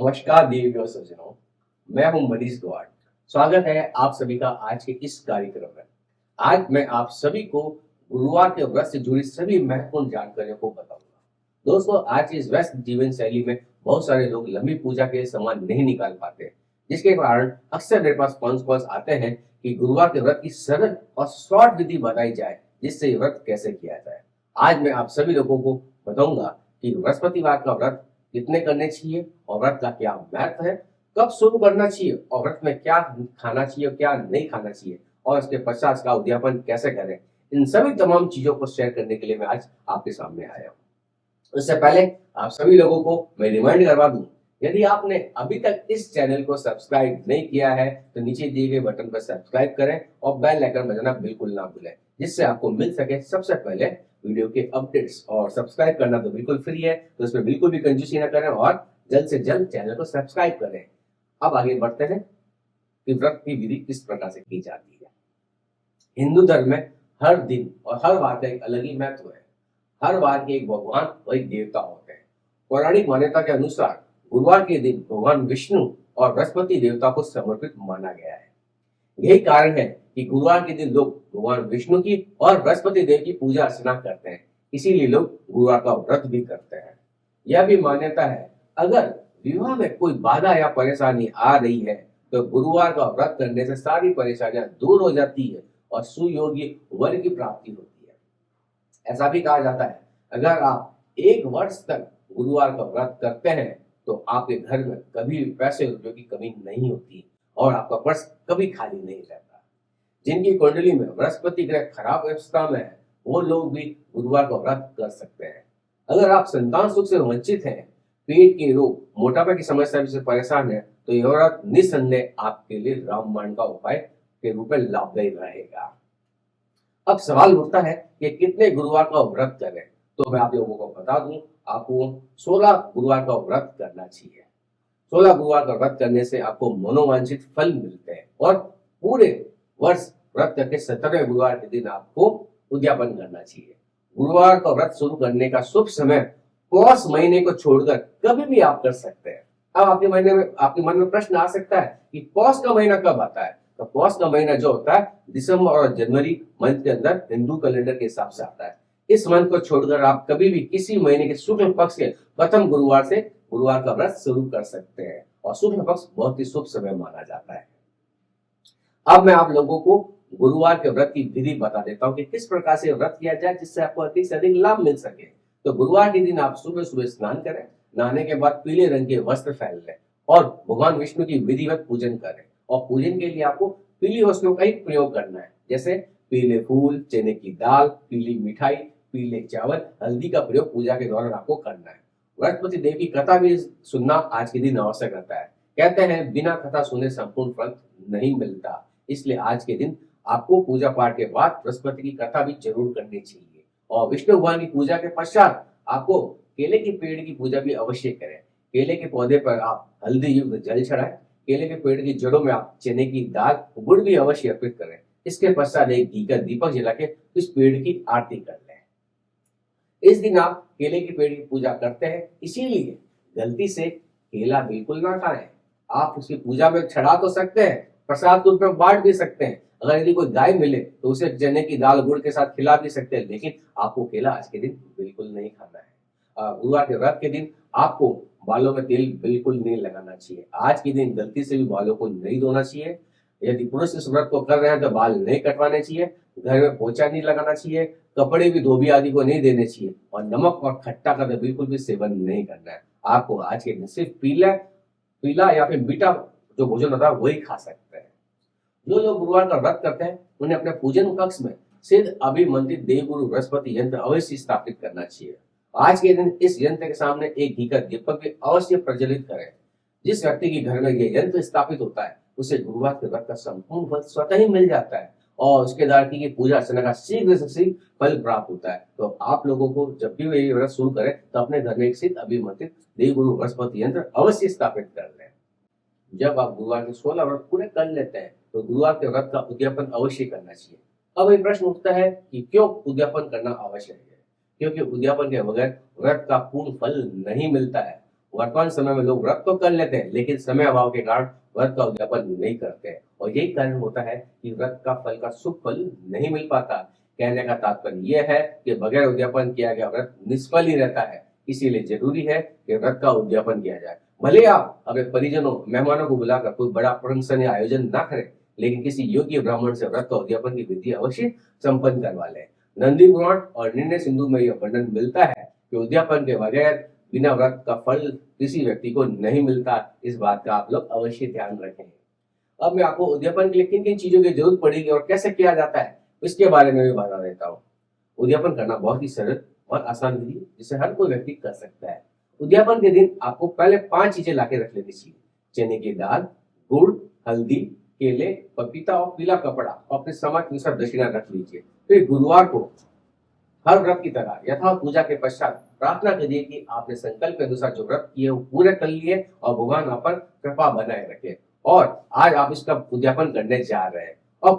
नमस्कार देवियों सज्जनों, मैं हूं मनीष गौड़। स्वागत है आप सभी का आज के इस कार्यक्रम में। आज मैं आप सभी को गुरुवार के व्रत से जुड़ी सभी महत्वपूर्ण जानकारियों को बताऊंगा। दोस्तों, आज की इस व्यस्त जीवन शैली में बहुत सारे लोग लंबी पूजा के लिए समय नहीं निकाल पाते, जिसके कारण अक्सर मेरे पास फोन कॉल्स आते हैं कि गुरुवार के व्रत की सरल और शॉर्ट विधि बताई जाए जिससे ये व्रत कैसे किया जाए। आज मैं आप सभी लोगों को बताऊंगा कि बृहस्पतिवार का व्रत कितने करने चाहिए और व्रत का क्या महत्व है, कब शुरू करना चाहिए और व्रत में क्या खाना चाहिए क्या नहीं खाना चाहिए और इसके पश्चात इसका उद्यापन कैसे करें। इन सभी तमाम चीजों को शेयर करने के लिए मैं आज आपके सामने आया हूँ। इससे पहले आप सभी लोगों को मैं रिमाइंड करवा दूं, यदि आपने अभी तक इस चैनल को सब्सक्राइब नहीं किया है तो नीचे दिए गए बटन पर सब्सक्राइब करें और बेल आइकन बजाना बिल्कुल ना भूलें, जिससे आपको मिल सके सबसे पहले वीडियो के अपडेट्स। और सब्सक्राइब करना तो बिल्कुल फ्री है, तो इसमें बिल्कुल भी कंजूसी ना करें और जल्द से जल्द चैनल को सब्सक्राइब करें। अब आगे बढ़ते हैं कि व्रत की विधि किस प्रकार से की जाती है। हिंदू धर्म में हर दिन और हर वार का एक अलग ही महत्व है। हर वार के एक भगवान और एक देवता होते हैं। पौराणिक मान्यता के अनुसार गुरुवार के दिन भगवान विष्णु और बृहस्पति देवता को समर्पित माना गया है। यही कारण है कि गुरुवार के दिन लोग भगवान विष्णु की और बृहस्पति देव की पूजा अर्चना करते हैं, इसीलिए लोग गुरुवार का व्रत भी करते हैं। यह भी मान्यता है, अगर विवाह में कोई बाधा या परेशानी आ रही है तो गुरुवार का व्रत करने से सारी परेशानियां दूर हो जाती है और सुयोग्य वर की प्राप्ति होती है। ऐसा भी कहा जाता है, अगर आप 1 वर्ष तक गुरुवार का व्रत करते हैं तो आपके घर में कभी भी पैसे रुपयों की कमी नहीं होती और आपका पर्स कभी खाली नहीं रहता। जिनकी कुंडली में बृहस्पति ग्रह खराब अवस्था में है, वो लोग भी गुरुवार का व्रत कर सकते हैं। अगर आप संतान सुख से वंचित हैं, पेट के रोग, मोटापा की समस्या से परेशान है, तो यह व्रत निस्संदेह आपके लिए रामबाण का उपाय के रूप में लाभदायी रहेगा। अब सवाल उठता है कि कितने गुरुवार का व्रत करें, तो मैं आप लोगों को बता दूं, आपको 16 गुरुवार का व्रत करना चाहिए। 16 गुरुवार का व्रत करने से आपको मनोवांछित फल मिलते हैं और पूरे वर्ष व्रत करके 17वें गुरुवार के दिन आपको उद्यापन करना चाहिए। गुरुवार का व्रत शुरू करने का शुभ समय पौष महीने को छोड़कर कभी भी आप कर सकते हैं। अब आपके मन में प्रश्न आ सकता है कि पौष का महीना कब आता है। तो पौष का महीना जो होता है दिसंबर और जनवरी मंथ के अंदर हिंदू कैलेंडर के हिसाब से आता है। इस मंथ को छोड़कर आप कभी भी किसी महीने के शुक्ल पक्ष के प्रथम गुरुवार से गुरुवार का व्रत शुरू कर सकते हैं और शुक्ल पक्ष बहुत ही शुभ समय माना जाता है। अब मैं आप लोगों को गुरुवार के व्रत की विधि बता देता हूँ कि किस प्रकार से व्रत किया जाए जिससे आपको अधिक से अधिक लाभ मिल सके। तो गुरुवार के दिन आप सुबह सुबह स्नान करें, नहाने के बाद पीले रंग के वस्त्र पहन लें और भगवान विष्णु की विधिवत पूजन करें। और पूजन के लिए आपको पीली वस्तुओं का ही प्रयोग करना है, जैसे पीले फूल, चने की दाल, पीली मिठाई, पीले चावल, हल्दी का प्रयोग पूजा के दौरान आपको करना है। बृहस्पति देव की कथा भी सुनना आज के दिन आवश्यक रहता है। कहते हैं बिना कथा सुने संपूर्ण फल नहीं मिलता, इसलिए आज के दिन आपको पूजा पाठ के बाद बृहस्पति की कथा भी जरूर करनी चाहिए। और विष्णु भगवान की पूजा के पश्चात आपको केले के पेड़ की पूजा भी अवश्य करें। केले के पौधे पर आप हल्दी युक्त जल चढ़ाएं। केले के पेड़ की जड़ों में आप चने की दाल, गुड़ भी अवश्य अर्पित करें। इसके पश्चात एक घी का दीपक जला के इस पेड़ की आरती कर लें। इस दिन आप केले के पेड़ की पूजा करते हैं, इसीलिए गलती से केला बिल्कुल ना खाएं। आप उसकी पूजा में चढ़ा तो सकते हैं, प्रसाद के रूप में बांट भी सकते हैं। अगर यदि कोई गाय मिले तो उसे चने की दाल गुड़ के साथ खिला भी सकते हैं, लेकिन आपको केला आज के दिन बिल्कुल नहीं खाना है। गुरुवार के व्रत के दिन आपको बालों में तेल बिल्कुल नहीं लगाना चाहिए। आज के दिन गलती से भी बालों को नहीं धोना चाहिए। यदि पुरुष इस व्रत को कर रहे हैं तो बाल नहीं कटवाने चाहिए, घर में पोछा नहीं लगाना चाहिए, कपड़े भी धोबी आदि को नहीं देने चाहिए और नमक और खट्टा का तो बिल्कुल भी सेवन नहीं करना है। आपको आज के दिन सिर्फ पीला या फिर मीठा जो भोजन होता है वही खा सकते हैं। जो लोग गुरुवार का व्रत करते हैं उन्हें अपने पूजन कक्ष में सिद्ध अभिमंत्रित देवगुरु बृहस्पति यंत्र अवश्य स्थापित करना चाहिए। आज के दिन इस यंत्र के सामने एक घी का दीपक भी अवश्य प्रज्वलित करें। जिस व्यक्ति के घर में ये यंत्र स्थापित होता है उसे गुरुवार के व्रत का संपूर्ण फल स्वतः ही मिल जाता है और उसके द्वारा की पूजा अर्चना का शीघ्र से शीघ्र फल प्राप्त होता है। तो आप लोगों को जब भी ये व्रत शुरू करें तो अपने घर में एक सिद्ध अभिमंत्रित देवगुरु बृहस्पति यंत्र अवश्य स्थापित कर लें। जब आप गुरुवार के 16 व्रत पूरे कर लेते हैं तो गुरुवार के व्रत का उद्यापन अवश्य करना चाहिए। अब ये प्रश्न उठता है कि क्यों उद्यापन करना आवश्यक है। क्योंकि उद्यापन के बगैर व्रत का पूर्ण फल नहीं मिलता है वर्तमान समय में लोग व्रत तो कर लेते हैं लेकिन समय अभाव के कारण व्रत का उद्यापन नहीं करते हैं और यही कारण होता है कि व्रत का फल का शुभ फल नहीं मिल पाता। कहने का तात्पर्य यह है कि बगैर उद्यापन किया गया व्रत निष्फल ही रहता है। इसीलिए जरूरी है कि व्रत का उद्यापन किया जाए। भले आप अपने परिजनों मेहमानों को बुलाकर कोई बड़ा फंक्शन या आयोजन ना करें, लेकिन किसी योग्य ब्राह्मण से व्रत का उद्यापन की विधि अवश्य संपन्न करवा लें। नंदी पुराण और निर्णय सिंधु में यह वर्णन मिलता है कि उद्यापन के बगैर बिना व्रत का फल किसी व्यक्ति को नहीं मिलता। इस बात का आप लोग अवश्य ध्यान रखें। अब मैं आपको उद्यापन के लिए किन किन चीजों की जरूरत पड़ेगी और कैसे किया जाता है इसके बारे में भी बता देता हूँ। उद्यापन करना बहुत ही सरल और आसान विधि जिसे हर कोई व्यक्ति कर सकता है। उद्यापन के दिन आपको पहले 5 चीजें लाके रख लेनी चाहिए। चने की दाल, गुड़, हल्दी, केले, पपीता और पीला कपड़ा और अपने समाज के अनुसार दक्षिणा रख लीजिए। फिर गुरुवार को हर व्रत की तरह यथा पूजा के पश्चात प्रार्थना करिए कि आपने संकल्प के अनुसार जो व्रत किए वो पूरे कर लिए और भगवान आप पर कृपा बनाए रखे। और आज आप इसका उद्यापन करने जा रहे हैं और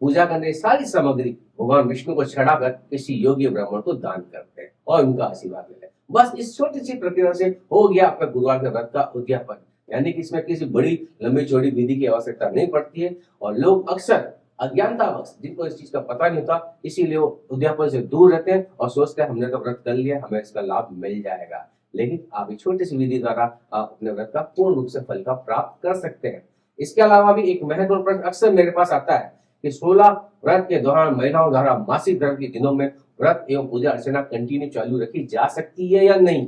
पूजा करने की सारी सामग्री भगवान विष्णु को चढ़ाकर किसी योग्य ब्राह्मण को दान करते हैं और उनका आशीर्वाद लेते हैं। बस इस छोटी सी प्रक्रिया से हो गया आपका गुरुवार के व्रत का उद्यापन। यानी कि इसमें किसी बड़ी लंबी चौड़ी विधि की आवश्यकता नहीं पड़ती है और लोग अक्सर अज्ञानतावश जिनको इस चीज का पता नहीं होता इसीलिए वो उद्यापन से दूर रहते हैं और सोचते हैं हमने तो व्रत कर लिया, हमें इसका लाभ मिल जाएगा। लेकिन आप एक छोटी सी विधि द्वारा आप अपने व्रत का पूर्ण रूप से फल का प्राप्त कर सकते हैं। इसके अलावा भी एक महत्वपूर्ण प्रश्न अक्सर मेरे पास आता है कि 16 व्रत के दौरान महिलाओं द्वारा मासिक धर्म के दिनों में व्रत एवं पूजा अर्चना कंटिन्यू चालू रखी जा सकती है या नहीं।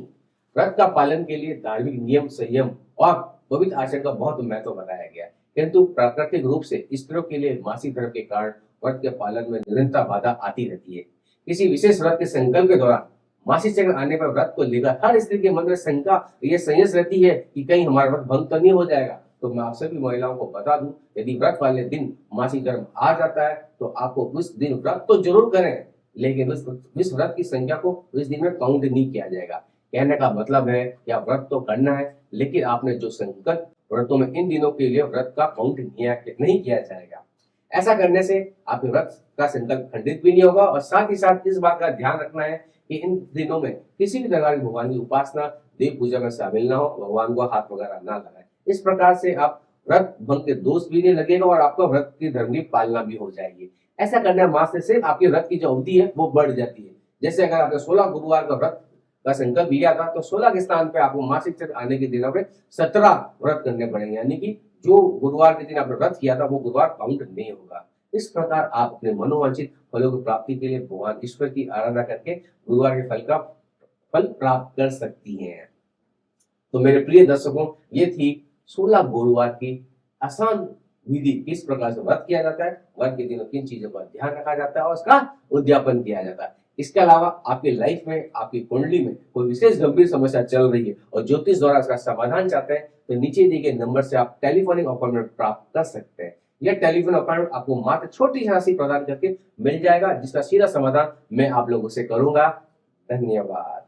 व्रत का पालन के लिए धार्मिक नियम, संयम और पवित्र आचरण का बहुत महत्व बताया गया है, किंतु प्राकृतिक रूप से स्त्रियों के लिए मासिक धर्म के कारण व्रत के पालन में निरंतर बाधा आती रहती है। किसी विशेष व्रत के संकल्प के दौरान मासिक चक्र आने पर व्रत को लेकर हर स्त्री के मन में शंका ये संयस रहती है कि कहीं हमारा व्रत भंग तो नहीं हो जाएगा। तो मैं आप सभी महिलाओं को बता दूं, यदि व्रत वाले दिन मासिक धर्म आ जाता है तो आपको उस दिन व्रत तो जरूर करें, लेकिन उस व्रत की संख्या को उस दिन में काउंट नहीं किया जाएगा। कहने का मतलब है कि आप व्रत तो करना है, लेकिन आपने जो संकल्प व्रतों में इन दिनों के लिए व्रत का काउंट नहीं किया जाएगा। ऐसा करने से आपके व्रत का संकल्प खंडित भी नहीं होगा और साथ ही साथ इस बात का ध्यान रखना है कि इन दिनों में किसी भी प्रकार की भगवान की उपासना, देव पूजा में शामिल ना हो, भगवान को हाथ वगैरह ना लगाए। इस प्रकार से आप व्रत भंग के दोष भी नहीं लगेगा और आपका व्रत की धर्म की पालना भी हो जाएगी। ऐसा करने मात्र से आपके व्रत की जो अवधि है वो बढ़ जाती है। जैसे अगर आपने 16 गुरुवार का व्रत का संकल्प लिया था तो 16 के स्थान पे आपको मासिक चक्र आने के दिनों में 17 व्रत करने पड़ेंगे, यानी कि जो गुरुवार के दिन आपने व्रत किया था वो गुरुवार काउंट नहीं होगा। इस प्रकार आप अपने मनोवांछित फलों की प्राप्ति के लिए भगवान ईश्वर की आराधना करके गुरुवार के फल प्राप्त कर सकती हैं। तो मेरे प्रिय दर्शकों, ये थी 16 गुरुवार की आसान विधि, किस प्रकार से व्रत किया जाता है, व्रत के दिनों किन चीजों का ध्यान रखा जाता है और उसका उद्यापन किया जाता है। इसके अलावा आपकी लाइफ में, आपकी कुंडली में कोई विशेष गंभीर समस्या चल रही है और ज्योतिष द्वारा इसका समाधान चाहते हैं तो नीचे दिए गए नंबर से आप टेलीफोनिक अपॉइंटमेंट प्राप्त कर सकते हैं। यह टेलीफोन अपॉइंटमेंट आपको मात्र छोटी सी राशि प्रदान करके मिल जाएगा, जिसका सीधा समाधान मैं आप लोगों से करूंगा। धन्यवाद।